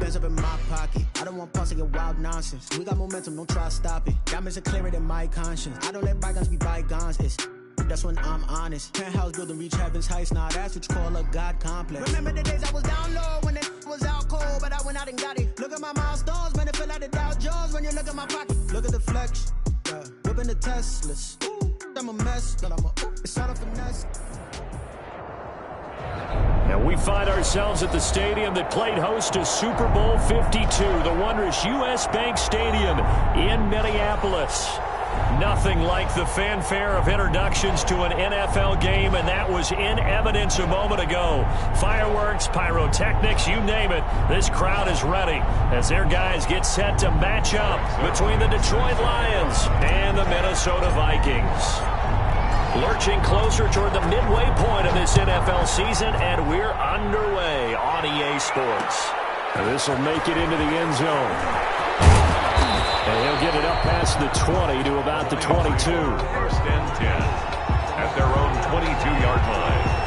bands up in my pocket. I don't want pause to get wild nonsense. We got momentum, don't try to stop it. Diamonds are clearer than my conscience. I don't let bygones be bygones. That's when I'm honest. Penthouse building reach heaven's heights. Now that's what you call a God complex. Remember the days I was down low when it was out cold, but I went out and got it. Look at my milestones, man, it feel like the Dow Jones when you look at my pocket. Look at the flex, yeah. Whipping the Teslas. Ooh, I'm a mess, but it's all a finesse. And we find ourselves at the stadium that played host to Super Bowl 52, the wondrous U.S. Bank Stadium in Minneapolis. Nothing like the fanfare of introductions to an NFL game, and that was in evidence a moment ago. Fireworks, pyrotechnics, you name it. This crowd is ready as their guys get set to match up between the Detroit Lions and the Minnesota Vikings. Lurching closer toward the midway point of this NFL season, and we're underway on EA Sports. This will make it into the end zone. And he'll get it up past the 20 to about the 22. First and 10 at their own 22-yard line.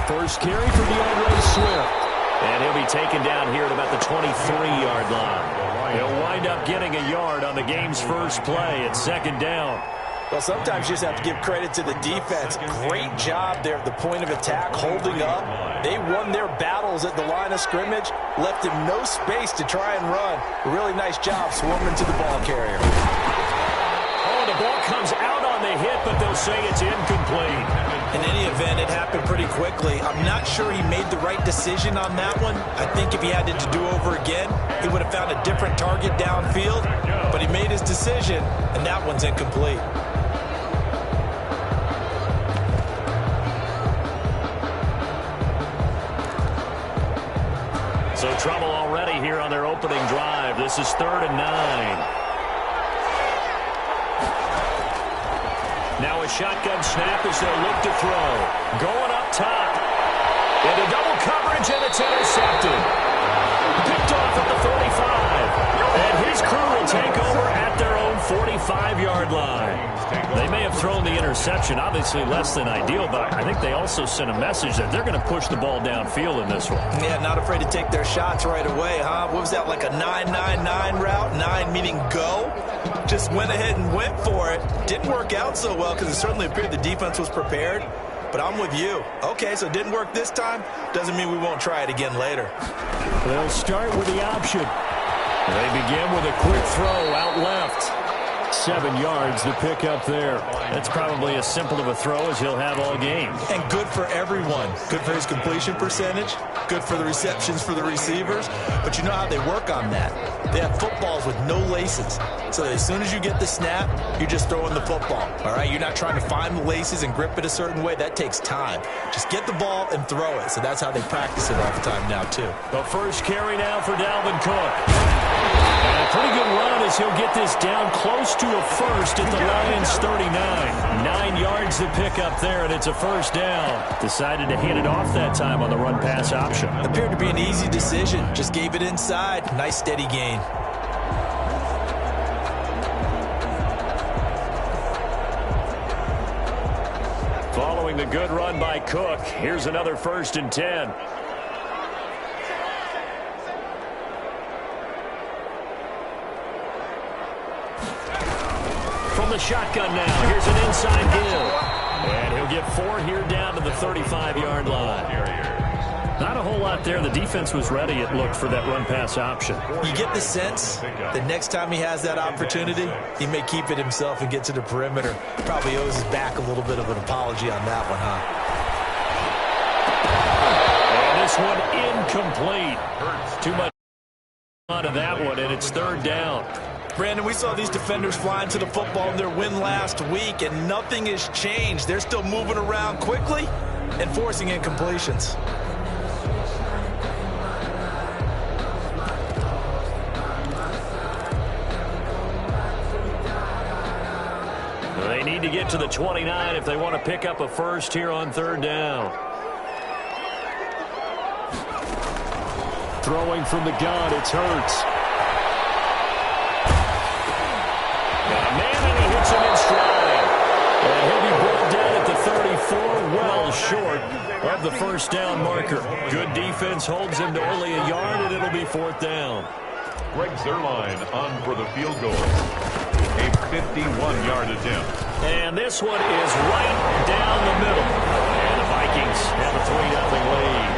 First carry for DeAndre Swift. And he'll be taken down here at about the 23-yard line. He'll wind up getting a yard on the game's first play at second down. Well, sometimes you just have to give credit to the defense. Great job there at the point of attack, holding up. They won their battles at the line of scrimmage, left him no space to try and run. A really nice job swarming to the ball carrier. Oh, the ball comes out on the hit, but they'll say it's incomplete. In any event, it happened pretty quickly. I'm not sure he made the right decision on that one. I think if he had it to do over again, he would have found a different target downfield. But he made his decision, and that one's incomplete. So trouble already here on their opening drive. This is 3rd and 9. Now a shotgun snap as they'll look to throw. Going up top. Into double coverage, and it's intercepted. Picked off at the 45. And his crew will take over at their own 45-yard line. They may have thrown the interception, obviously less than ideal, but I think they also sent a message that they're going to push the ball downfield in this one. Yeah, not afraid to take their shots right away, huh? What was that, like a 9-9-9 route? 9 meaning go? Just went ahead and went for it. Didn't work out so well because it certainly appeared the defense was prepared. But I'm with you. Okay, so it didn't work this time. Doesn't mean we won't try it again later. They'll start with the option. They begin with a quick throw out left. 7 yards to pick up there. That's probably as simple of a throw as he'll have all game. And good for everyone. Good for his completion percentage. Good for the receptions for the receivers. But you know how they work on that. They have footballs with no laces. So as soon as you get the snap, you're just throwing the football. All right? You're not trying to find the laces and grip it a certain way. That takes time. Just get the ball and throw it. So that's how they practice it all the time now, too. The first carry now for Dalvin Cook. And a pretty good run as he'll get this down close to a first at the Lions 39. 9 yards to pick up there, and it's a first down. Decided to hand it off that time on the run-pass option. Appeared to be an easy decision. Just gave it inside. Nice steady gain. Following the good run by Cook, here's another 1st and 10. From the shotgun now, here's an inside give. And he'll get 4 here down to the 35-yard line. Not a whole lot there. The defense was ready, it looked, for that run-pass option. You get the sense that next time he has that opportunity, he may keep it himself and get to the perimeter. Probably owes his back a little bit of an apology on that one, huh? And this one incomplete. Too much onto that one, and it's 3rd down. Brandon, we saw these defenders flying to the football in their win last week, and nothing has changed. They're still moving around quickly and forcing incompletions. need to get to the 29 if they want to pick up a first here on third down. Throwing from the gun, it's Hurts. Man, and he hits him in stride. And he'll be brought down at the 34, well short of the first down marker. Good defense holds him to only a yard, and it'll be fourth down. Greg Zuerlein on for the field goal. A 51-yard attempt. And this one is right down the middle. And the Vikings have a 3-0 lead.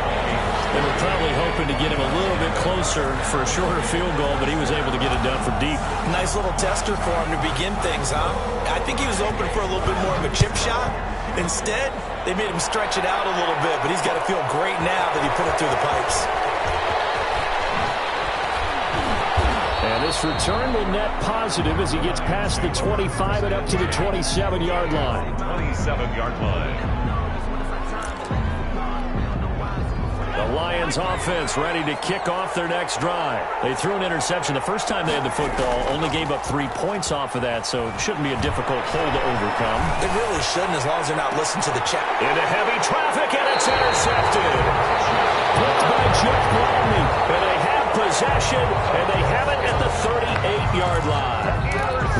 They were probably hoping to get him a little bit closer for a shorter field goal, but he was able to get it done from deep. Nice little tester for him to begin things, huh? I think he was open for a little bit more of a chip shot. Instead, they made him stretch it out a little bit, but he's got to feel great now that he put it through the pipes. And this return will net positive as he gets past the 25 and up to the 27-yard line. 27-yard line. The Lions offense ready to kick off their next drive. They threw an interception the first time they had the football, only gave up 3 points off of that, so it shouldn't be a difficult hole to overcome. It really shouldn't, as long as they're not listening to the check. Into heavy traffic, and it's intercepted. Blocked by Jeff Gladney, and they have possession, and they have it at the 38-yard line.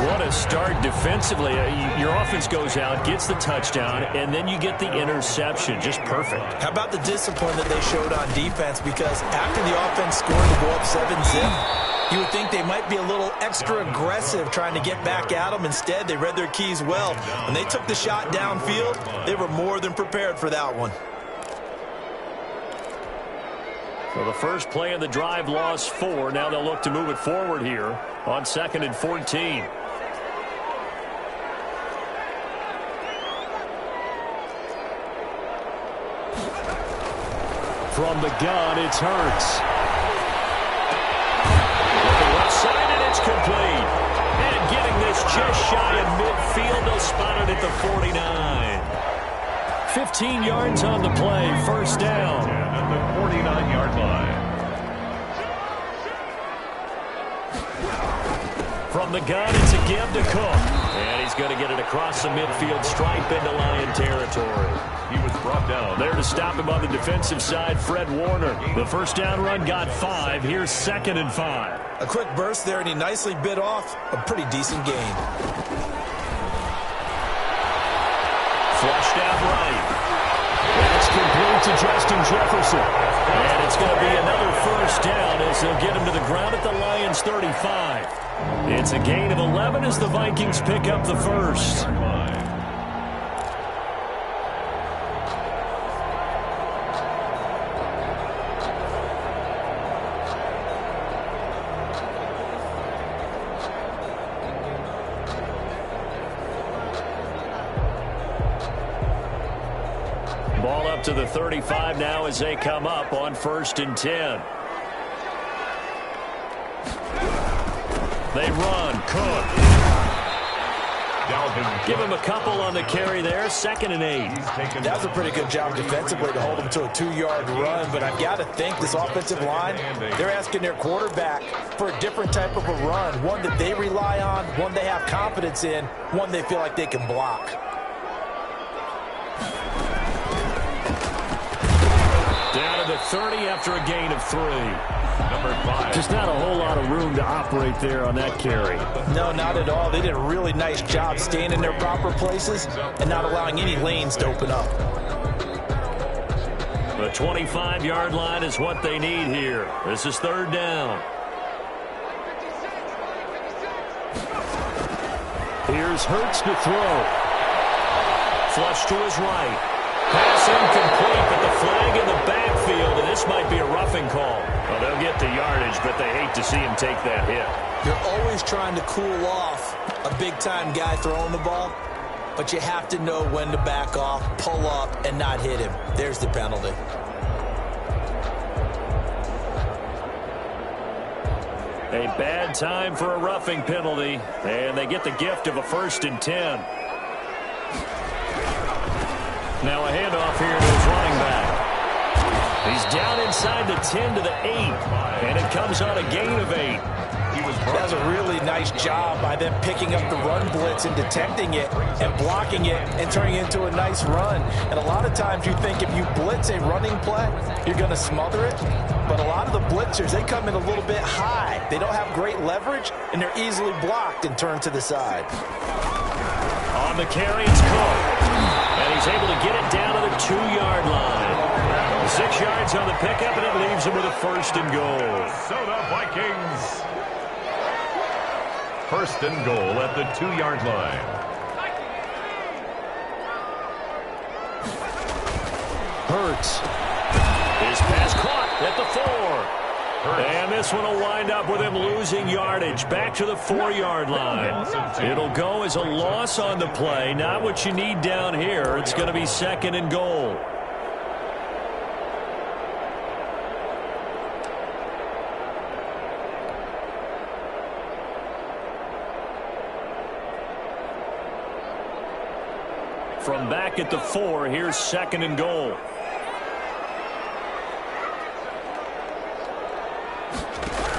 What a start defensively. Your offense goes out, gets the touchdown, and then you get the interception. Just perfect. How about the discipline that they showed on defense? Because after the offense scored to go up 7-zip, you would think they might be a little extra aggressive trying to get back at them. Instead, they read their keys well. When they took the shot downfield, they were more than prepared for that one. So the first play of the drive lost 4. Now they'll look to move it forward here on 2nd and 14. From the gun, it's Hurts. Looking left side, and it's complete. And getting this just shy of midfield, they'll spot it at the 49. 15 yards on the play, first down. At the 49-yard line. From the gun, it's a give to Cook. And he's going to get it across the midfield stripe into Lion territory. He was brought down. There to stop him on the defensive side, Fred Warner. The first down run got 5. Here's 2nd and 5. A quick burst there, and he nicely bit off a pretty decent gain. Flushed out right. That's complete to Justin Jefferson. And it's going to be another first down as they'll get him to the ground at the Lions' 35. It's a gain of 11 as the Vikings pick up the first. Ball up to the 35 now as they come up on 1st and 10. They run. Cook. Give him a couple on the carry there. 2nd and 8. That was a pretty good job defensively to hold him to a 2-yard run, but I've got to think this offensive line, they're asking their quarterback for a different type of a run, one that they rely on, one they have confidence in, one they feel like they can block. Down to the 30 after a gain of 3. Number 5. Just not a whole lot of room to operate there on that carry. No, not at all. They did a really nice job staying in their proper places and not allowing any lanes to open up. The 25-yard line is what they need here. This is 3rd down. Here's Hurts to throw. Flush to his right. Pass incomplete, but the flag in the backfield, and this might be a roughing call. Well, they'll get the yardage, but they hate to see him take that hit. You're always trying to cool off a big-time guy throwing the ball, but you have to know when to back off, pull up, and not hit him. There's the penalty. A bad time for a roughing penalty, and they get the gift of a 1st and 10. Now a handoff here to his running back. He's down inside the 10 to the 8, and it comes on a gain of 8. he was That was a really nice job by them picking up the run blitz and detecting it and blocking it and turning it into a nice run. And a lot of times you think if you blitz a running play, you're going to smother it. But a lot of the blitzers, they come in a little bit high. They don't have great leverage, and they're easily blocked and turned to the side. On the carry, it's Cook. And he's able to get it down to the 2-yard line. 6 yards on the pickup, and it leaves him with a first and goal. Minnesota Vikings. First and goal at the 2-yard line. Hurts. His pass caught at the 4. And this one will wind up with him losing yardage back to the 4-yard line. It'll go as a loss on the play. Not what you need down here. It's going to be second and goal. From back at the 4, here's second and goal.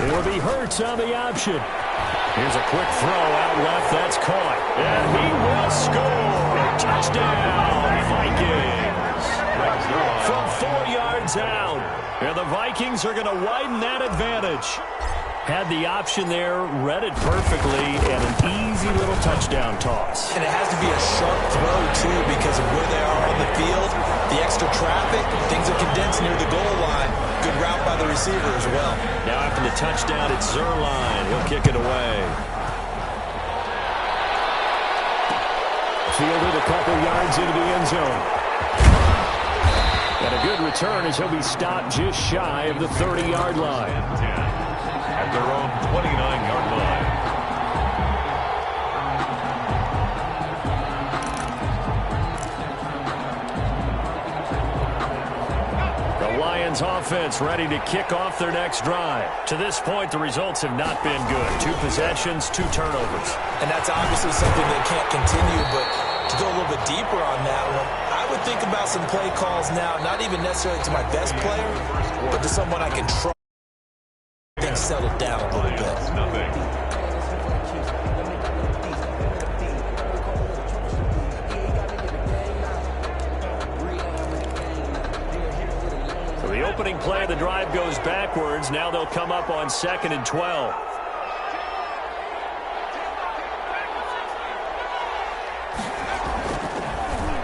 It'll be Hurts on the option. Here's a quick throw out left. That's caught. And he will score. Touchdown, Vikings. From 4 yards out. And the Vikings are going to widen that advantage. Had the option there, read it perfectly, and an easy little touchdown toss. And it has to be a sharp throw, too, because of where they are on the field, the extra traffic, things are condensed near the goal line. Good route by the receiver as well. Now after the touchdown, it's Zerline. He'll kick it away. Fielded a couple yards into the end zone. And a good return as he'll be stopped just shy of the 30-yard line. At their own 29-yard line. The Lions offense ready to kick off their next drive. To this point, the results have not been good. 2 possessions, 2 turnovers. And that's obviously something that can't continue, but to go a little bit deeper on that one, I would think about some play calls now, not even necessarily to my best player, but to someone I can trust. Things settled down a little bit. So the opening play of the drive goes backwards. Now they'll come up on 2nd and 12.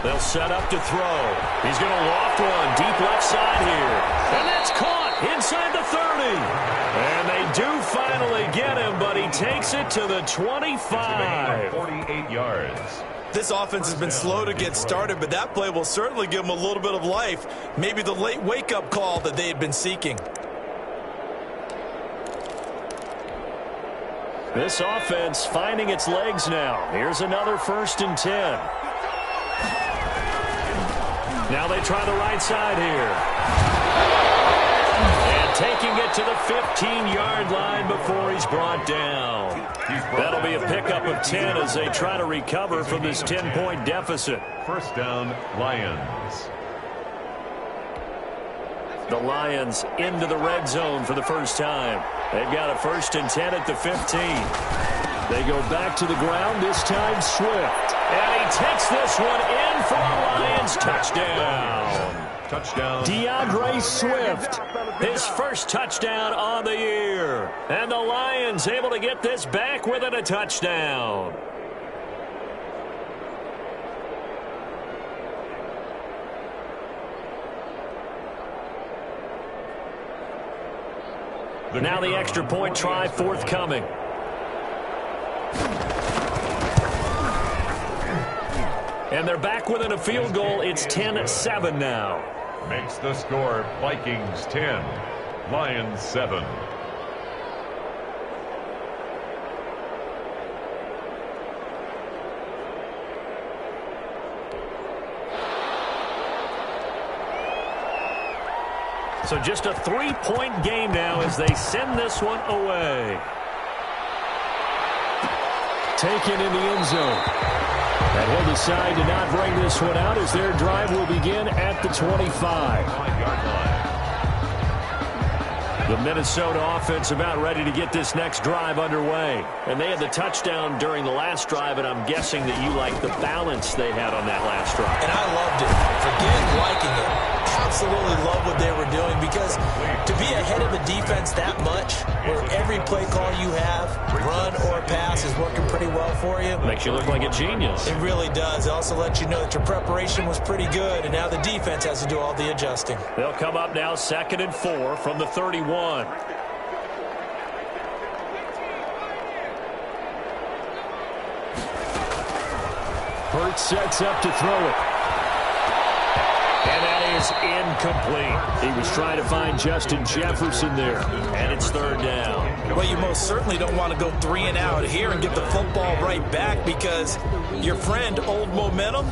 They'll set up to throw. He's going to loft one deep left side here. And that's caught inside the 30. And they do finally get him, but he takes it to the 25. 48 yards. This offense has been slow to get started, but that play will certainly give them a little bit of life. Maybe the late wake-up call that they had been seeking. This offense finding its legs now. Here's another 1st and 10. Now they try the right side here. And taking it to the 15-yard line before he's brought down. That'll be a pickup of 10 as they try to recover from this 10-point deficit. First down, Lions. The Lions into the red zone for the first time. They've got a 1st and 10 at the 15. They go back to the ground, this time Swift. And he takes this one in for a Lions touchdown. Touchdown. DeAndre Swift, his first touchdown on the year. And the Lions able to get this back within a touchdown. Now the extra point try forthcoming. And they're back within a field goal. It's 10-7 now. Makes the score Vikings 10, Lions 7. So just a 3-point game now as they send this one away. Taken in the end zone. And he'll decide to not bring this one out as their drive will begin at the 25. The Minnesota offense about ready to get this next drive underway. And they had the touchdown during the last drive, and I'm guessing that you like the balance they had on that last drive. And I loved it. Forget liking it. Absolutely love what they were doing, because to be ahead of the defense that much, where every play call you have, run or pass, is working pretty well for you. Makes you look like a genius. It really does. It also lets you know that your preparation was pretty good, and now the defense has to do all the adjusting. They'll come up now 2nd and 4 from the 31. Hurts sets up to throw it. And that is incomplete. He was trying to find Justin Jefferson there. And it's 3rd down. Well, you most certainly don't want to go 3 and out here and get the football right back, because your friend, Old Momentum,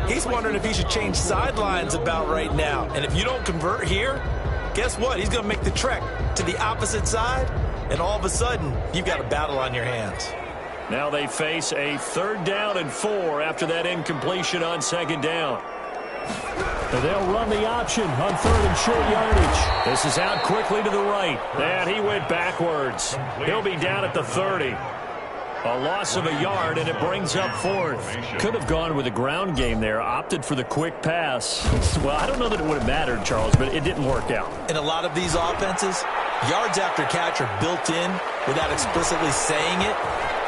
he's wondering if he should change sidelines about right now. And if you don't convert here, guess what? He's going to make the trek to the opposite side, and all of a sudden, you've got a battle on your hands. Now they face a 3rd down and 4 after that incompletion on 2nd down. They'll run the option on 3rd and short yardage. This is out quickly to the right. And he went backwards. He'll be down at the 30. A loss of a yard, and it brings up 4th. Could have gone with a ground game there. Opted for the quick pass. Well, I don't know that it would have mattered, Charles, but it didn't work out. In a lot of these offenses, yards after catch are built in without explicitly saying it.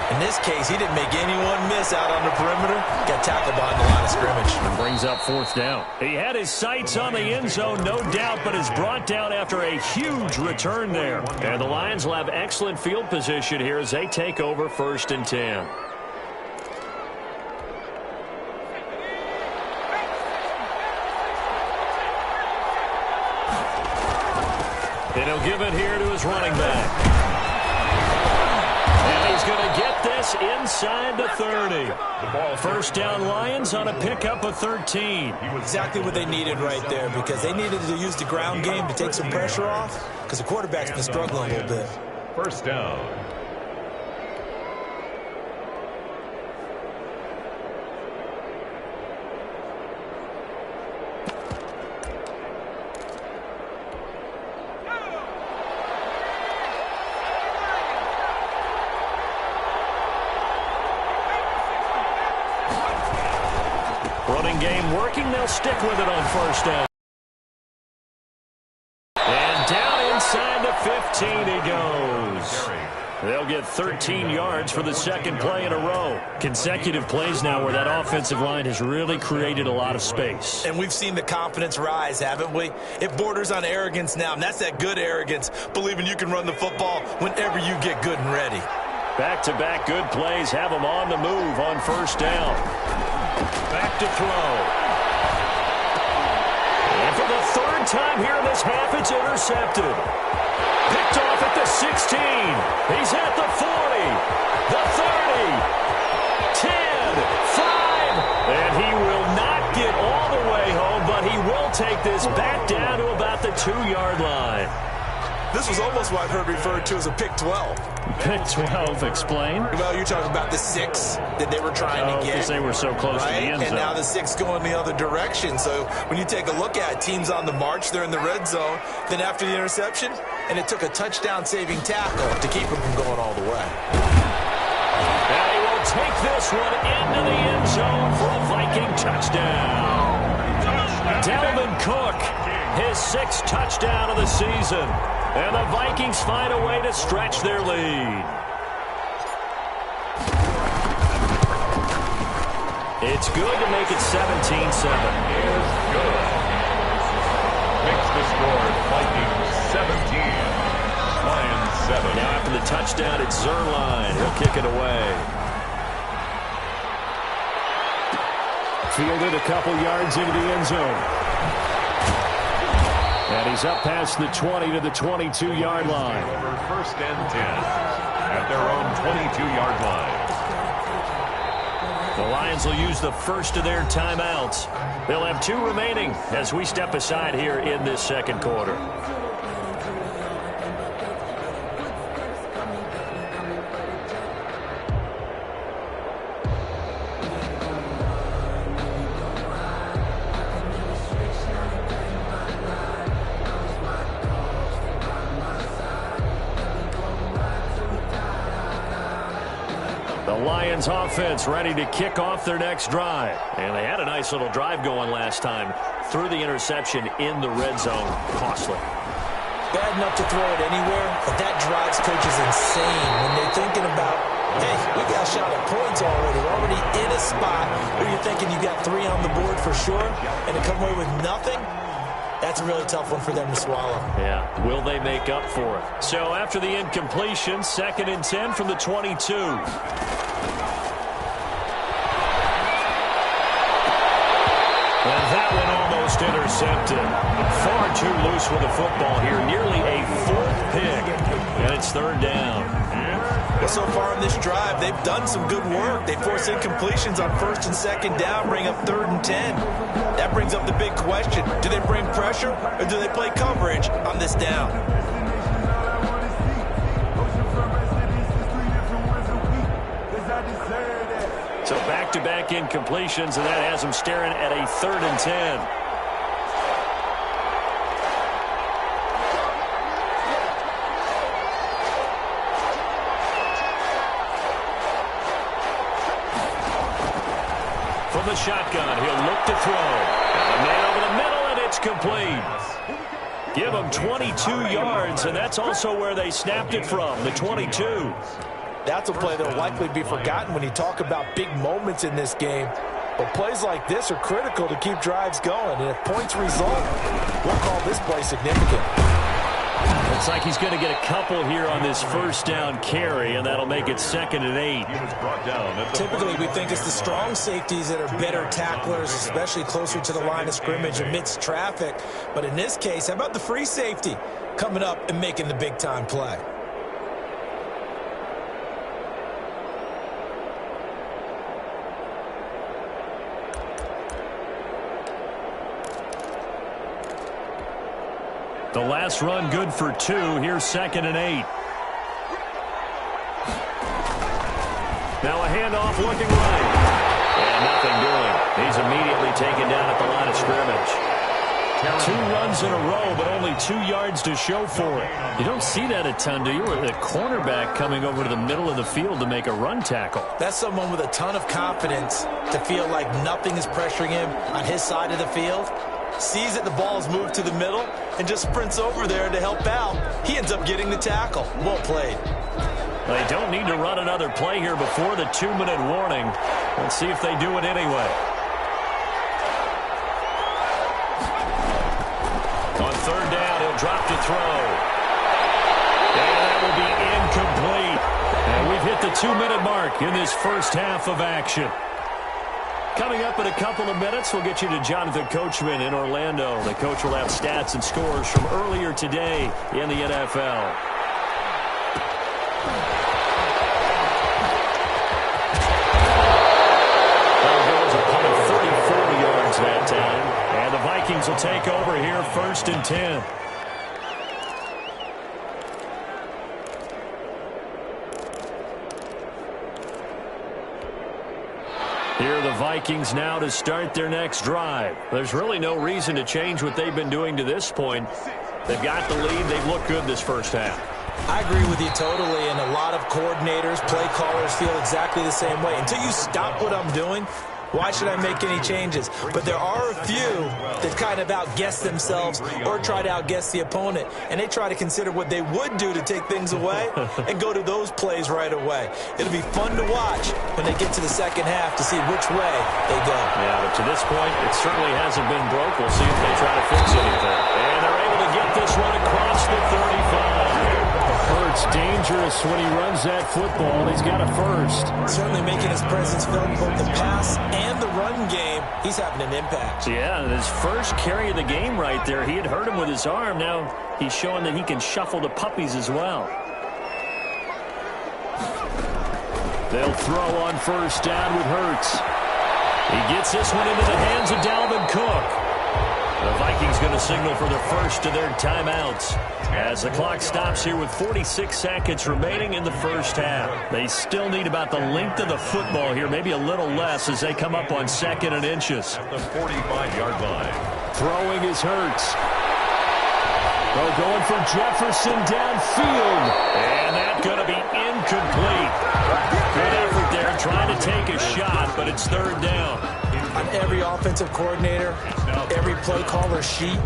In this case, he didn't make anyone miss out on the perimeter. Got tackled behind the line of scrimmage. And brings up 4th down. He had his sights on the end zone, no doubt, but is brought down after a huge return there. And the Lions will have excellent field position here as they take over 1st and 10. And he'll give it here to his running back. And he's going to get this inside the 30. 1st down Lions on a pickup of 13. Exactly what they needed right there, because they needed to use the ground game to take some pressure off, because the quarterback's been struggling a little bit. 1st down. Running game working. They'll stick with it on 1st down. And down inside the 15 he goes. They'll get 13 yards for the 2nd play in a row. Consecutive plays now where that offensive line has really created a lot of space. And we've seen the confidence rise, haven't we? It borders on arrogance now, and that's that good arrogance, believing you can run the football whenever you get good and ready. Back-to-back good plays have them on the move on 1st down. Back to throw. And for the 3rd time here in this half, it's intercepted. Picked off at the 16. He's at the 40. The 30. 10. 5. And he will not get all the way home, but he will take this back down to about the 2-yard line. This was almost what I've heard referred to as a pick 12. Pick 12, explain. Well, you're talking about the 6 that they were trying to get. Because they were so close to the end zone. And now the 6 going the other direction. So when you take a look at it, teams on the march, they're in the red zone. Then after the interception, and it took a touchdown-saving tackle to keep him from going all the way. And he will take this one into the end zone for a Viking touchdown. Dalvin Cook, his 6th touchdown of the season. And the Vikings find a way to stretch their lead. It's good to make it 17-7. Is good. Makes the score Vikings 17. Lions 7. Now after the touchdown, it's Zerline. He'll kick it away. Fielded a couple yards into the end zone. And he's up past the 20 to the 22-yard line. Over 1st and 10 at their own 22-yard line. The Lions will use the first of their timeouts. They'll have 2 remaining as we step aside here in this 2nd quarter. The Lions offense ready to kick off their next drive. And they had a nice little drive going last time. Threw the interception in the red zone. Costly. Bad enough to throw it anywhere, but that drives coaches insane when they're thinking about, hey, we got a shot at points already. We're already in a spot where you're thinking you got 3 on the board for sure, and to come away with nothing, that's a really tough one for them to swallow. Yeah, will they make up for it? So after the incompletion, 2nd and 10 from the 22. And that one almost intercepted. Far too loose with the football here. Nearly a 4th pick. And it's 3rd down. Well, so far on this drive, they've done some good work. They force incompletions on 1st and 2nd down, bring up 3rd and 10. That brings up the big question. Do they bring pressure or do they play coverage on this down? So back-to-back incompletions, and that has them staring at a 3rd and 10. From the shotgun, he'll look to throw. And a man over the middle, and it's complete. Give them 22 yards, and that's also where they snapped it from, the 22. That's a play that will likely be forgotten when you talk about big moments in this game. But plays like this are critical to keep drives going. And if points result, we'll call this play significant. Looks like he's going to get a couple here on this 1st down carry, and that'll make it 2nd and 8. Typically, we think it's the strong safeties that are better tacklers, especially closer to the line of scrimmage amidst traffic. But in this case, how about the free safety coming up and making the big-time play? The last run good for 2. Here's 2nd and 8. Now a handoff looking right. And nothing doing. He's immediately taken down at the line of scrimmage. 2 runs in a row, but only 2 yards to show for it. You don't see that a ton, do you? With a cornerback coming over to the middle of the field to make a run tackle. That's someone with a ton of confidence to feel like nothing is pressuring him on his side of the field. Sees that the ball's moved to the middle and just sprints over there to help out. He ends up getting the tackle. Well played. They don't need to run another play here before the 2-minute warning. Let's see if they do it anyway. On 3rd down, he'll drop to throw. And that will be incomplete. And we've hit the 2-minute mark in this first half of action. Coming up in a couple of minutes, we'll get you to Jonathan Coachman in Orlando. The coach will have stats and scores from earlier today in the NFL. There goes a punt of 34 yards that time. And the Vikings will take over here 1st and 10. Here are the Vikings now to start their next drive. There's really no reason to change what they've been doing to this point. They've got the lead. They've looked good this first half. I agree with you totally, and a lot of coordinators, play callers feel exactly the same way. Until you stop what I'm doing, why should I make any changes? But there are a few that kind of outguess themselves or try to outguess the opponent, and they try to consider what they would do to take things away and go to those plays right away. It'll be fun to watch when they get to the second half to see which way they go. Yeah, but to this point, it certainly hasn't been broke. We'll see if they try to fix anything. And they're able to get this one across the 35. Hurts dangerous when he runs that football. He's got a first. Certainly making his presence felt in both the pass and the run game. He's having an impact. Yeah, and his first carry of the game right there, he had hurt him with his arm. Now he's showing that he can shuffle the puppies as well. They'll throw on 1st down with Hurts. He gets this one into the hands of Dalvin Cook. The Vikings going to signal for the first of their timeouts as the clock stops here with 46 seconds remaining in the first half. They still need about the length of the football here, maybe a little less as they come up on 2nd and inches. At the 45-yard line. Throwing is Hurts. Oh, going for Jefferson downfield. And that's going to be incomplete. Good effort there trying to take a shot, but it's third down. On every offensive coordinator, every play caller sheet,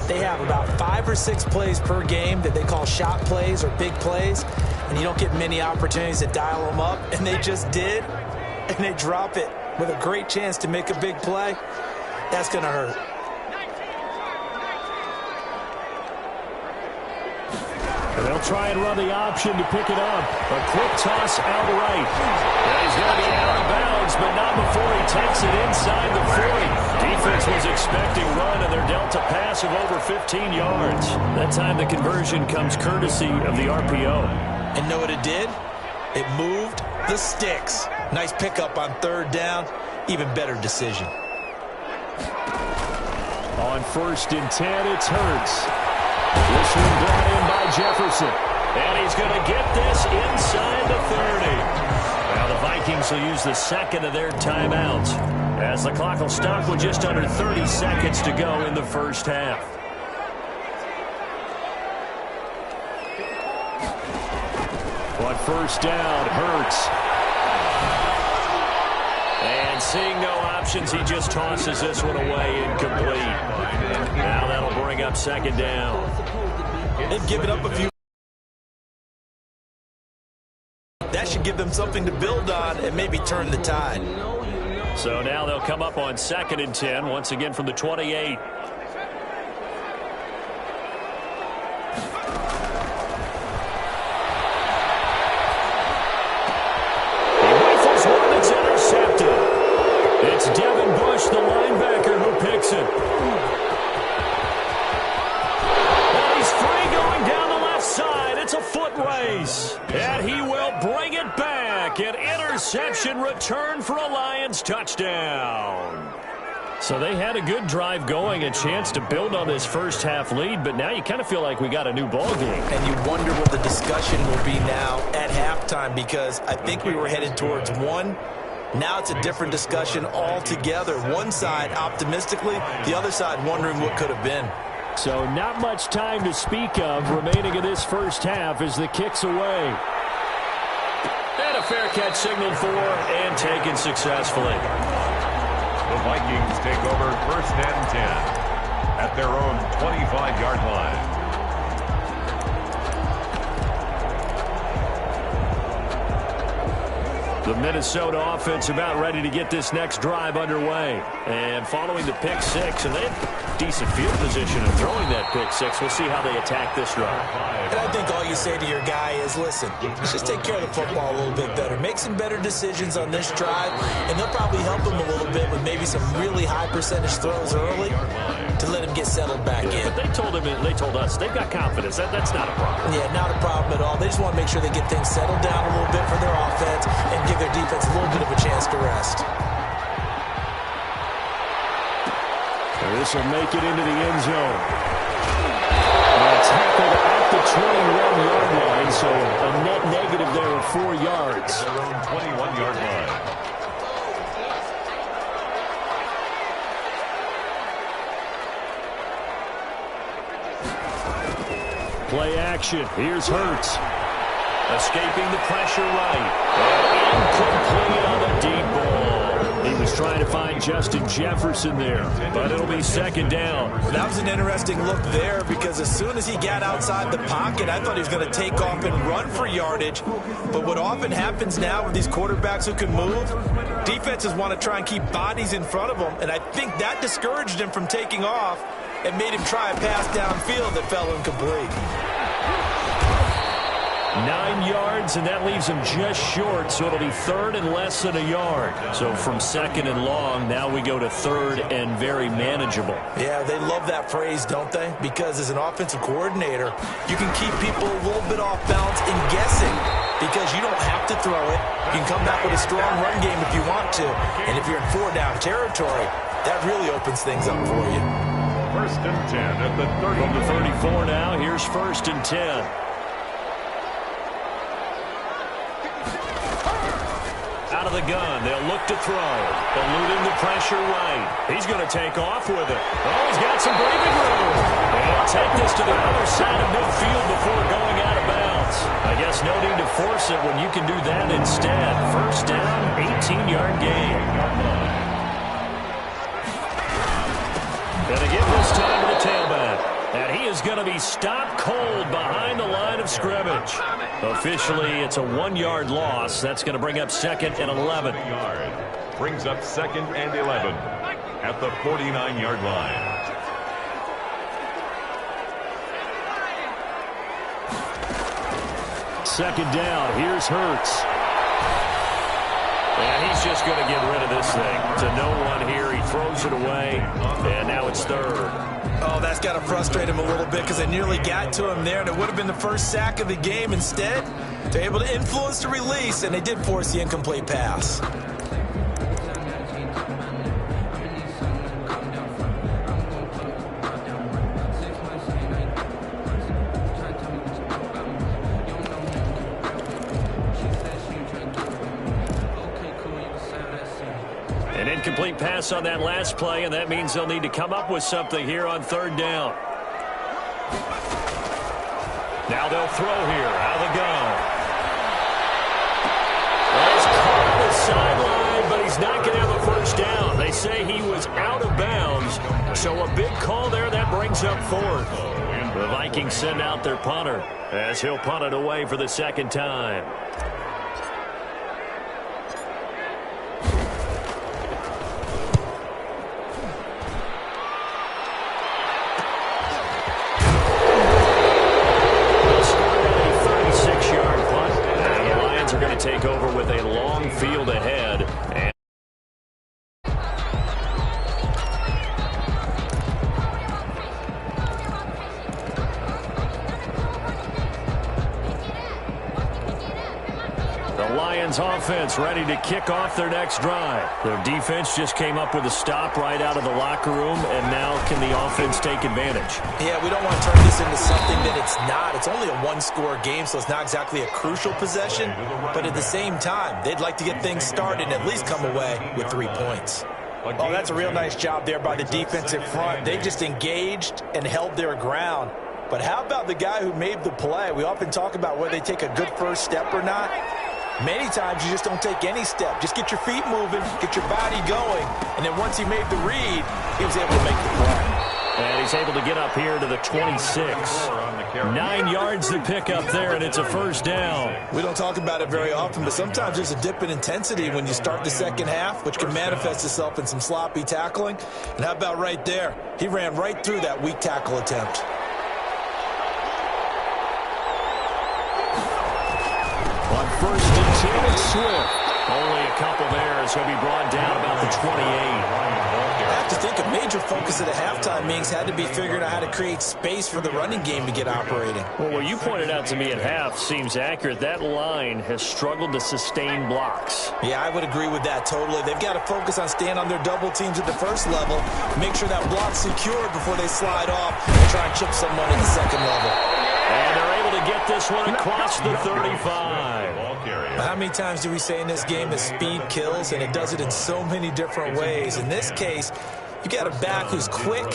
they have about 5 or 6 plays per game that they call shot plays or big plays, and you don't get many opportunities to dial them up, and they just did, and they drop it with a great chance to make a big play. That's going to hurt. They'll try and run the option to pick it up. A quick toss out right. And he's going to be out of bounds, but not before he takes it inside the 40. Defense was expecting run, and they're dealt a pass of over 15 yards. That time the conversion comes courtesy of the RPO. And know what it did? It moved the sticks. Nice pickup on third down. Even better decision. On 1st and 10, it's Hurts. This one brought in by Jefferson. And he's going to get this inside the 30. Now the Vikings will use the second of their timeouts, as the clock will stop with just under 30 seconds to go in the first half. On 1st down, Hurts. And seeing no options, he just tosses this one away incomplete. Now that'll bring up 2nd down. They've given up a few. That should give them something to build on and maybe turn the tide. So now they'll come up on 2nd and 10, once again from the 28. It's Devin Bush, the linebacker, who picks it. And he's free going down the left side. It's a foot race. And he will bring it back. An interception return for a Lions touchdown. So they had a good drive going, a chance to build on this first half lead, but now you kind of feel like we got a new ball game. And you wonder what the discussion will be now at halftime, because I think we were headed towards one. Now it's a different discussion altogether. One side optimistically, the other side wondering what could have been. So not much time to speak of remaining in this first half as the kick's away. And a fair catch signaled for and taken successfully. The Vikings take over 1st and 10 at their own 25-yard line. The Minnesota offense about ready to get this next drive underway. And following the pick six, and they have decent field position in throwing that pick six. We'll see how they attack this drive. And I think all you say to your guy is, listen, let's just take care of the football a little bit better. Make some better decisions on this drive, and they'll probably help him a little bit with maybe some really high percentage throws early to let him get settled back in. But they told us they've got confidence. That's not a problem. Yeah, not a problem at all. They just want to make sure they get things settled down a little bit for their offense and give their defense a little bit of a chance to rest. This will make it into the end zone. Tackled at the 21-yard line, so a net negative there of 4 yards. Their own 21-yard line. Play action. Here's Hurts. Escaping the pressure right. And incomplete on the deep ball. He was trying to find Justin Jefferson there, but it'll be 2nd down. That was an interesting look there, because as soon as he got outside the pocket, I thought he was going to take off and run for yardage. But what often happens now with these quarterbacks who can move, defenses want to try and keep bodies in front of them, and I think that discouraged him from taking off and made him try a pass downfield that fell incomplete. 9 yards, and that leaves him just short, so it'll be 3rd and less than a yard. So from 2nd and long, now we go to 3rd and very manageable. Yeah, they love that phrase, don't they? Because as an offensive coordinator, you can keep people a little bit off balance in guessing, because you don't have to throw it. You can come back with a strong run game if you want to. And if you're in 4-down territory, that really opens things up for you. 1st and 10 at the 30. From the 34 now, here's 1st and 10. Out of of the gun. They'll look to throw. Eluding the pressure right. He's going to take off with it. Oh, he's got some breathing room. And he'll take this to the other side of midfield before going out of bounds. I guess no need to force it when you can do that instead. First down, 18-yard gain. Going to give this time to the tailback. And he is going to be stopped cold behind the line of scrimmage. Officially, it's a 1-yard loss. That's going to bring up 2nd and 11. Brings up 2nd and 11 at the 49-yard line. Second down. Here's Hurts. And he's just going to get rid of this thing. To no one here. He throws it away. And now it's 3rd. Oh, that's got to frustrate him a little bit because they nearly got to him there, and it would have been the first sack of the game. Instead, they're able to influence the release, and they did force the incomplete pass. An incomplete pass on that last play, and that means they'll need to come up with something here on 3rd down. Now they'll throw here. Out of the gun. Well, he's caught on the sideline, but he's not going to have a first down. They say he was out of bounds, so a big call there. That brings up 4th. The Vikings send out their punter as he'll punt it away for the 2nd time. Take over with a long field ahead. And the Lions offense ready to kick off their next drive. Their defense just came up with a stop right out of the locker room, and now can the offense take advantage? Yeah, we don't want to turn this into something that it's not. It's only a 1-score game, so it's not exactly a crucial possession. But at the same time, they'd like to get things started and at least come away with 3 points. Oh, that's a real nice job there by the defensive front. They just engaged and held their ground. But how about the guy who made the play? We often talk about whether they take a good first step or not. Many times you just don't take any step. Just get your feet moving, get your body going, and then once he made the read, he was able to make the play. And he's able to get up here to the 26. 9 yards to pick up there, and it's a first down. We don't talk about it very often, but sometimes there's a dip in intensity when you start the second half, which can manifest itself in some sloppy tackling. And how about right there? He ran right through that weak tackle attempt. On 1st and 10, it's Swift. Only a couple there as he'll be brought down about the 28. I have to think a major focus at the halftime meetings had to be figuring out how to create space for the running game to get operating. Well, what you pointed out to me at half seems accurate. That line has struggled to sustain blocks. Yeah, I would agree with that totally. They've got to focus on staying on their double teams at the first level, make sure that block's secured before they slide off and try and chip someone at the second level. And they're able to get this one across the 35. How many times do we say in this game that speed kills, and it does it in so many different ways? In this case, you got a back who's quick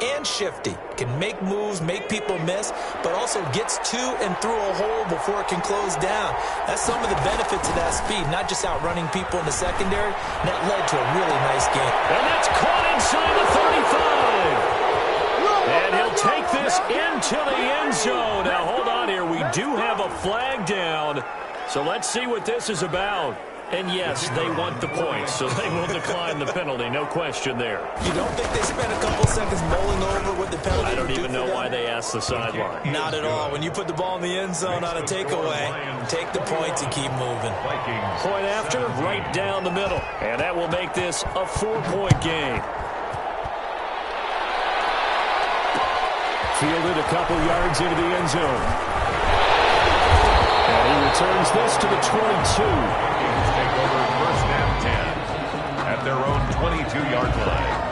and shifty, can make moves, make people miss, but also gets to and through a hole before it can close down. That's some of the benefits of that speed, not just outrunning people in the secondary. And that led to a really nice game. And that's caught inside the 35. And he'll take this into the end zone. Now, hold on here. We do have a flag down. So let's see what this is about. And yes, they want the points, so they will decline the penalty. No question there. You don't think they spent a couple seconds mulling over what the penalty I don't even know them? why they asked the sideline. Not at all. When you put the ball in the end zone on a takeaway, take the points and keep moving. Point after, right down the middle. And that will make this a 4-point game. Fielded a couple yards into the end zone. And he returns this to the 22. Take over 1st and 10 at their own 22-yard line.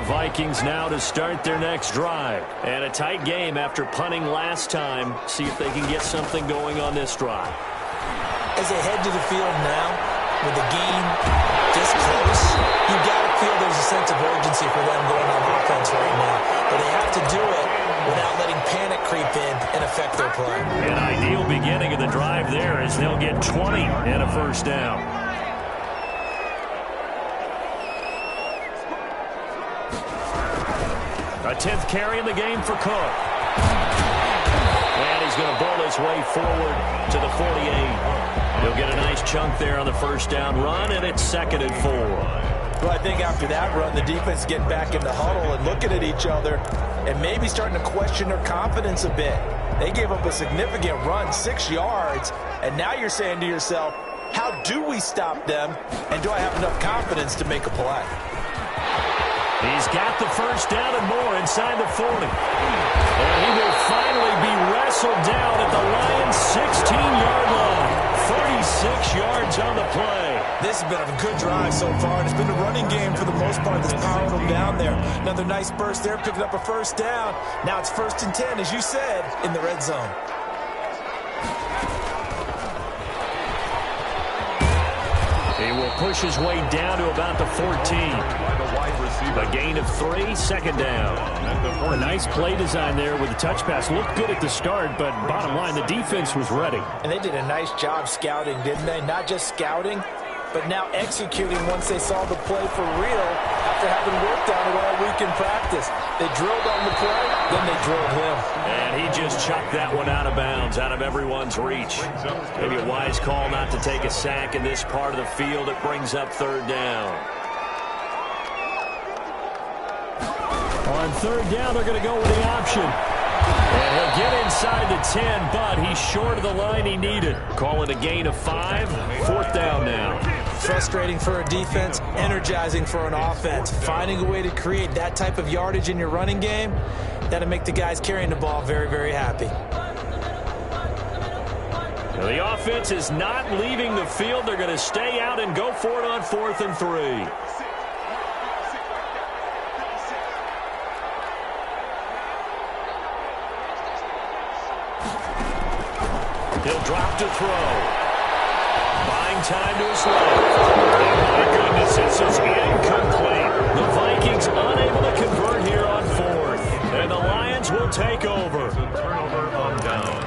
Vikings now to start their next drive. And a tight game after punting last time. See if they can get something going on this drive. As they head to the field now, with the game this close, you got to feel there's a sense of urgency for them going on offense right now. But they have to do it without letting panic creep in and affect their play. An ideal beginning of the drive there as they'll get 20 and a first down. A 10th carry in the game for Cook. And he's going to bowl his way forward to the 48. He'll get a nice chunk there on the first down run, and it's 2nd and 4. Well, I think after that run, the defense getting back in the huddle and looking at each other and maybe starting to question their confidence a bit. They gave up a significant run, 6 yards, and now you're saying to yourself, how do we stop them, and do I have enough confidence to make a play? He's got the first down and more inside the 40. And he will finally be wrestled down at the Lions' 16-yard line. 36 yards on the play. This has been a good drive so far, and it's been a running game for the most part that's powering them down there. Another nice burst there, picking up a first down. Now it's 1st and 10, as you said, in the red zone. He will push his way down to about the 14. A gain of 3, 2nd down. A nice play design there with the touch pass. Looked good at the start, but bottom line, the defense was ready. And they did a nice job scouting, didn't they? Not just scouting, but now executing once they saw the play for real after having worked on it all week in practice. They drilled on the play, then they drilled him. And he just chucked that one out of bounds, out of everyone's reach. Maybe a wise call not to take a sack in this part of the field. It brings up 3rd down. On 3rd down, they're going to go with the option. And he'll get inside the 10, but he's short of the line he needed. Call it a gain of 5, 4th down now. Frustrating for a defense, energizing for an offense. Finding a way to create that type of yardage in your running game, that'll make the guys carrying the ball very, very happy. Now the offense is not leaving the field. They're going to stay out and go for it on 4th and 3. He'll drop to throw. Buying time to his left. Oh, my goodness, this is incomplete. The Vikings unable to convert here on 4th. And the Lions will take over. Turnover on down.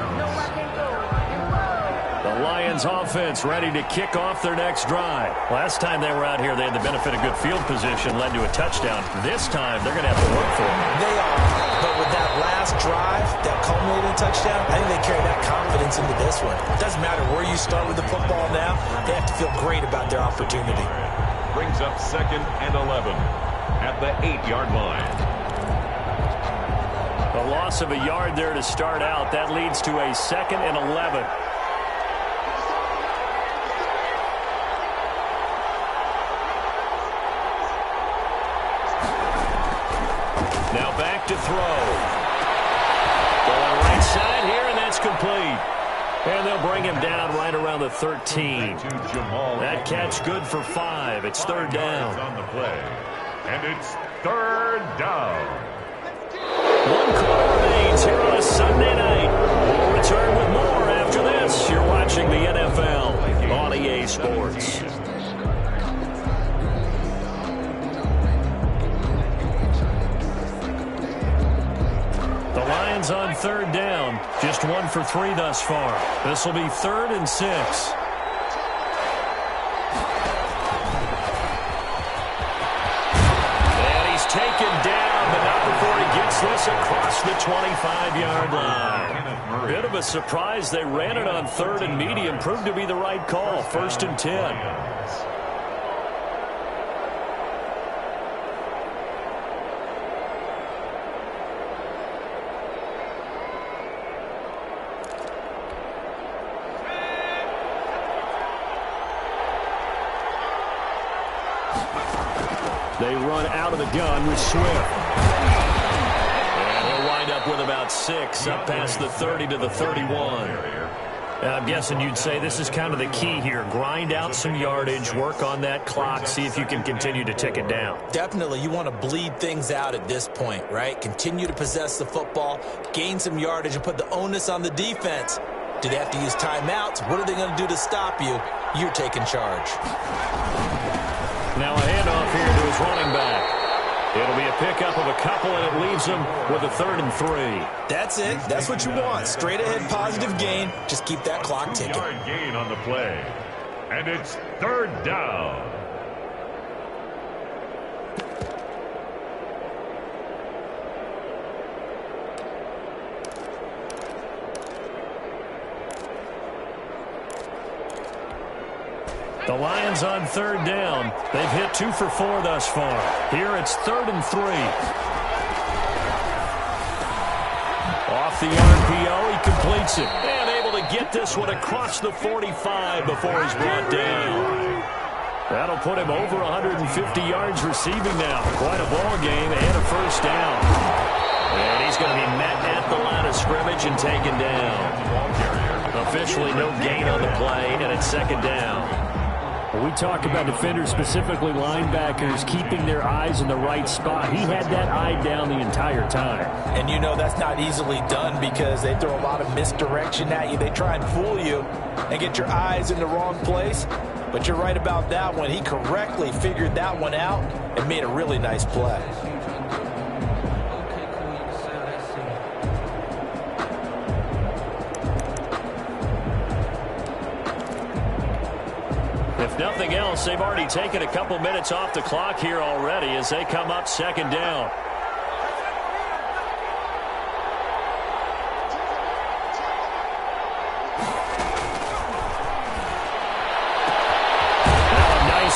The Lions offense ready to kick off their next drive. Last time they were out here, they had the benefit of good field position, led to a touchdown. This time, they're going to have to work for it. They are, but with that last drive, that culminating touchdown, I think they carry that confidence into this one. It doesn't matter where you start with the football now, they have to feel great about their opportunity. Brings up 2nd and 11 at the 8-yard line. A loss of a yard there to start out. That leads to a 2nd and 11. Now back to throw. Going right side here, and that's complete. And they'll bring him down right around the 13. That catch good for 5. It's 3rd down. On the play. And it's 3rd down. 1 quarter remains here on a Sunday night. We'll return with more after this. You're watching the NFL on EA Sports. The Lions on 3rd down. Just 1 for 3 thus far. This will be 3rd and 6. And he's taken down, but not before he gets this across the 25-yard line. Bit of a surprise. They ran it on 3rd and medium. Proved to be the right call. 1st and 10. They run out of the gun with Swift. And he'll wind up with about 6, up past the 30 to the 31. I'm guessing you'd say this is kind of the key here. Grind out some yardage, work on that clock, see if you can continue to tick it down. Definitely, you want to bleed things out at this point, right? Continue to possess the football, gain some yardage, and put the onus on the defense. Do they have to use timeouts? What are they going to do to stop you? You're taking charge. Now a handoff here to his running back. It'll be a pickup of a couple, and it leaves him with a 3rd and 3. That's it. That's what you want. Straight ahead positive gain. Just keep that clock ticking. Yard gain on the play. And it's 3rd down. The Lions on 3rd down. They've hit 2 for 4 thus far. Here it's 3rd and 3. Off the RPO, he completes it. And able to get this one across the 45 before he's brought down. That'll put him over 150 yards receiving now. Quite a ball game and a 1st down. And he's going to be met at the line of scrimmage and taken down. Officially no gain on the play, and it's 2nd down. We talk about defenders, specifically linebackers, keeping their eyes in the right spot. He had that eye down the entire time. And you know that's not easily done because they throw a lot of misdirection at you. They try and fool you and get your eyes in the wrong place. But you're right about that one. He correctly figured that one out and made a really nice play. If nothing else, they've already taken a couple minutes off the clock here already as they come up 2nd down.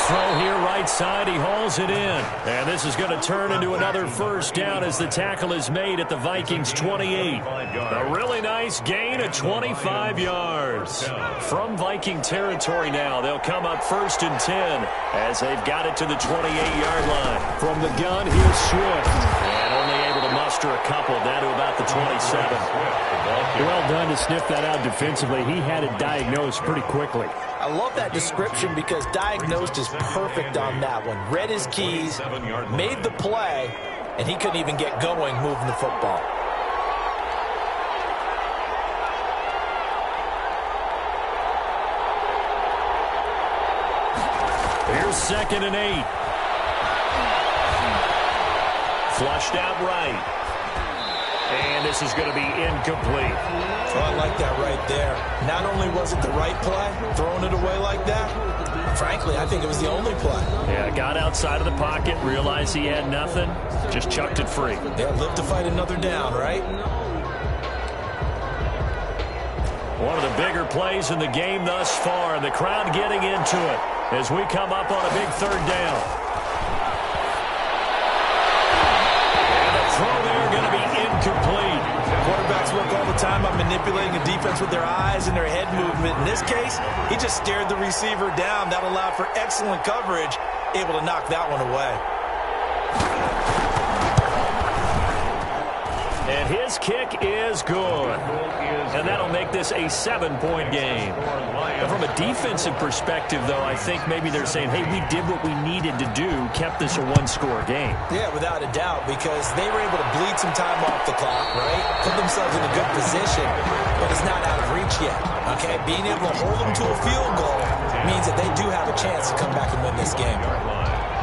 Throw here right side. He hauls it in. And this is going to turn into another 1st down as the tackle is made at the Vikings 28. A really nice gain of 25 yards. From Viking territory now, they'll come up 1st and 10 as they've got it to the 28-yard line. From the gun, here's Swift. And only able to muster a couple down to about the 27. Well done to sniff that out defensively. He had it diagnosed pretty quickly. I love that description because diagnosed is perfect on that one. Read his keys, made the play, and he couldn't even get going moving the football. Here's 2nd and 8. Flushed out right. And this is going to be incomplete. Oh, I like that right there. Not only was it the right play, throwing it away like that, frankly, I think it was the only play. Yeah, got outside of the pocket, realized he had nothing, just chucked it free. Yeah, live to fight another down, right? One of the bigger plays in the game thus far, and the crowd getting into it as we come up on a big 3rd down. And the throw there going to be incomplete. Quarterbacks work all the time on manipulating a defense with their eyes and their head movement. In this case, he just stared the receiver down. That allowed for excellent coverage, able to knock that one away. And his kick is good. And that'll make this a 7-point game. And from a defensive perspective, though, I think maybe they're saying, hey, we did what we needed to do, kept this a 1-score game. Yeah, without a doubt, because they were able to bleed some time off the clock, right? Put themselves in a good position, but it's not out of reach yet, okay? Being able to hold them to a field goal means that they do have a chance to come back and win this game.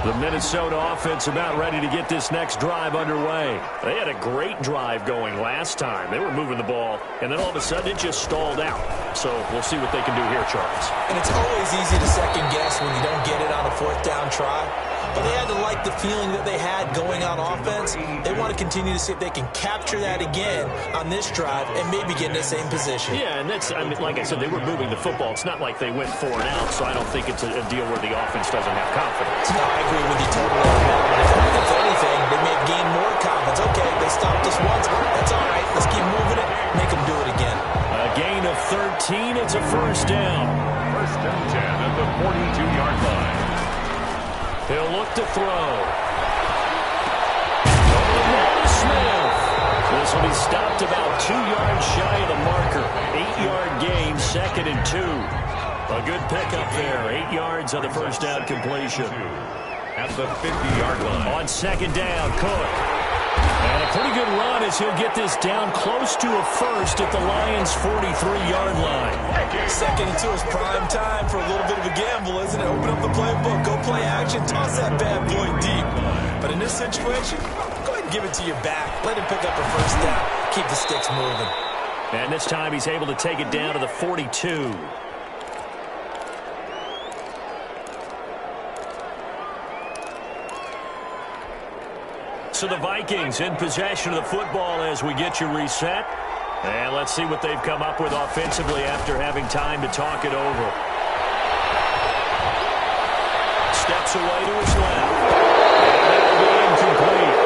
The Minnesota offense about ready to get this next drive underway. They had a great drive going last time. They were moving the ball, and then all of a sudden it just stalled out. So we'll see what they can do here, Charles. And it's always easy to second guess when you don't get it on a 4th down try. But they had to like the feeling that they had going on offense. They want to continue to see if they can capture that again on this drive and maybe get in the same position. Yeah, and that's, I mean, like I said, they were moving the football. It's not like they went 4 and out, so I don't think it's a deal where the offense doesn't have confidence. No, I agree with you totally on that one. If anything, they may gain more confidence. Okay, they stopped us once. That's all right. Let's keep moving it. Make them do it again. A gain of 13. It's a 1st down. 1st and 10 at the 42-yard line. He'll look to throw. Smith. The This will be stopped about 2 yards shy of the marker. 8-yard gain, 2nd and 2. A good pickup there. 8 yards on the first down completion. At the 50-yard line. On 2nd down, Cook. And a pretty good run as he'll get this down close to a first at the Lions' 43-yard line. 2nd and 2 is prime time for a little bit of a gamble, isn't it? Open up the playbook, go play action, toss that bad boy deep. But in this situation, go ahead and give it to your back. Let him pick up a first down. Keep the sticks moving. And this time he's able to take it down to the 42. So the Vikings in possession of the football as we get you reset. And let's see what they've come up with offensively after having time to talk it over. Steps away to his left. And that'll be incomplete.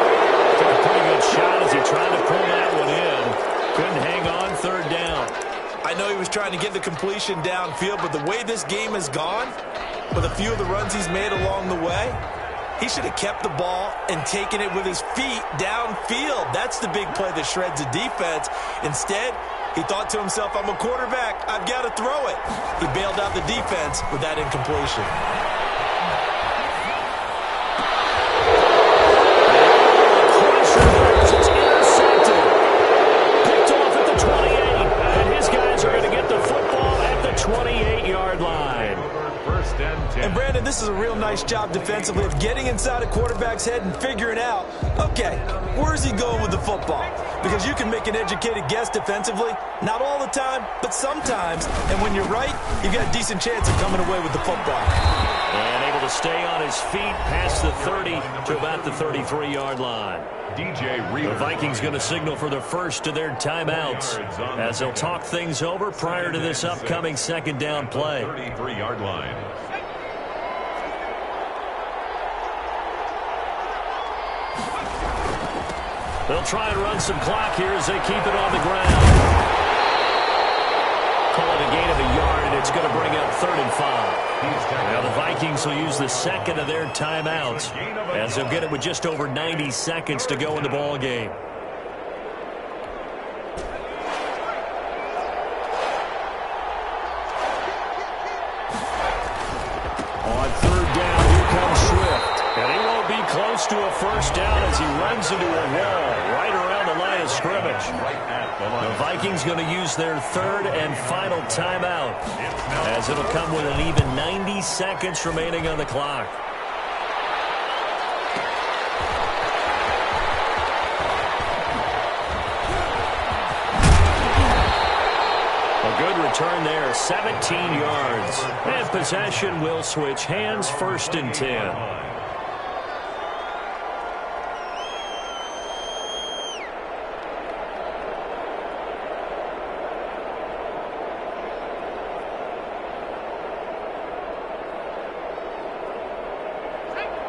Took a pretty good shot as he tried to pull that one in. Couldn't hang on, 3rd down. I know he was trying to get the completion downfield, but the way this game has gone, with a few of the runs he's made along the way, he should have kept the ball and taken it with his feet downfield. That's the big play that shreds the defense. Instead, he thought to himself, I'm a quarterback. I've got to throw it. He bailed out the defense with that incompletion. It's intercepted. Picked off at the 28. And his guys are going to get the football at the 28-yard line. And Brandon, this is a real nice job defensively of getting inside a quarterback's head and figuring out, okay, where's he going with the football? Because you can make an educated guess defensively, not all the time, but sometimes. And when you're right, you've got a decent chance of coming away with the football. And able to stay on his feet past the 30 to about the 33-yard line. The Vikings going to signal for the first of their timeouts as they'll talk things over prior to this upcoming 2nd down play. 33-yard line. They'll try and run some clock here as they keep it on the ground. Call it a gain of a yard, and it's going to bring up 3rd and 5. Now the Vikings will use the 2nd of their timeouts as they'll get it with just over 90 seconds to go in the ball game. On 3rd down, here comes Swift. And he won't be close to a first down as he runs into a wall right around the line of scrimmage. The Vikings going to use their 3rd and final timeout as it'll come with an even 90 seconds remaining on the clock. A good return there, 17 yards. And possession will switch hands, 1st and 10.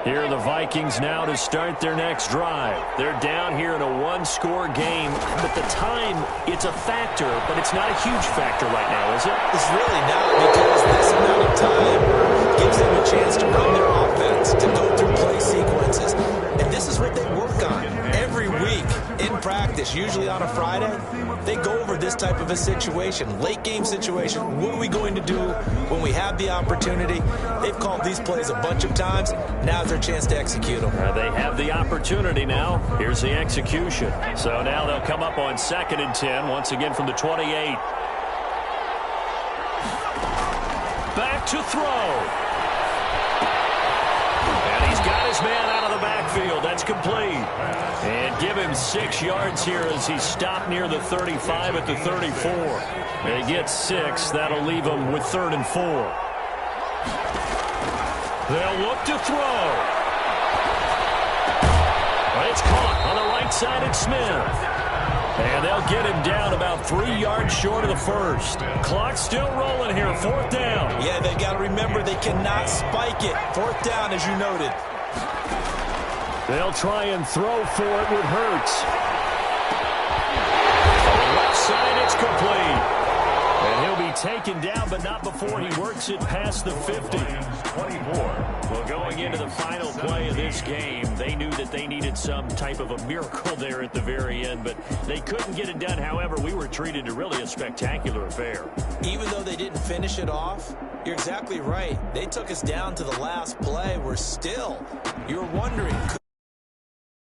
Here are the Vikings now to start their next drive. They're down here in a 1-score game, but the time, it's a factor, but it's not a huge factor right now, is it? It's really not, because this amount of time gives them a chance to run their offense, to go through play sequences. And this is what they work on every week in practice, usually on a Friday. They go over this type of a situation, late game situation. What are we going to do when we have the opportunity? They've called these plays a bunch of times. Now's their chance to execute them. They have the opportunity now. Here's the execution. So now they'll come up on 2nd and 10, once again from the 28. Back to throw. And he's got his man out of the backfield. That's complete. And give him 6 yards here as he's stopped near the 35 at the 34. They get 6. That'll leave him with 3rd and 4. They'll look to throw. But it's caught on the right side at Smith. And they'll get him down about 3 yards short of the first. Clock still rolling here. 4th down. Yeah, they got to remember they cannot spike it. 4th down, as you noted. They'll try and throw for it with Hurts. On the left side, it's complete. And he'll be taken down, but not before he works it past the 50. 24. Well, going into the final play of this game, they knew that they needed some type of a miracle there at the very end, but they couldn't get it done. However, we were treated to really a spectacular affair. Even though they didn't finish it off, you're exactly right. They took us down to the last play. We're still, you're wondering,